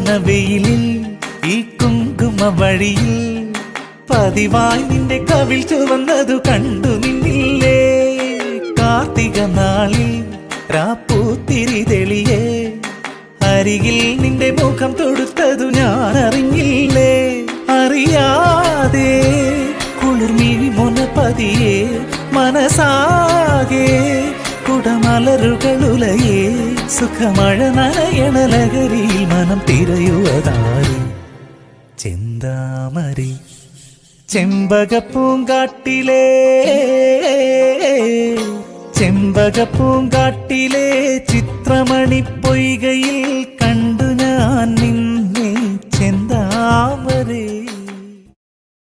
പൊള്ളുന്ന വെയിലിൽ ഈ കുങ്കുമ വഴിയിൽ പതിവായി നിന്റെ കവിൾ ചുവന്നതു കണ്ടു നിന്നില്ലേ. കാർത്തിക നാളിൽ രാപ്പൂത്തിരി തെളിയേ അരികിൽ നിന്റെ മുഖം തൊടുത്തതു ഞാൻ അറിഞ്ഞില്ലേ. അറിയാതെ കുളിർമിഴി മുനപതിയെ മനസാകെ കുടമലരുകളുലയേ സുഖമഴ നനയണ ലഹരിയിൽ മനം തിരയുവതായി ചെന്താമരി ചെമ്പകപ്പൂങ്കാട്ടിലെ ചെമ്പകപ്പൂങ്കാട്ടിലെ ചിത്രമണി പൊയ്കയിൽ കണ്ടു ഞാൻ നിന്നെ ചെന്താമരേ.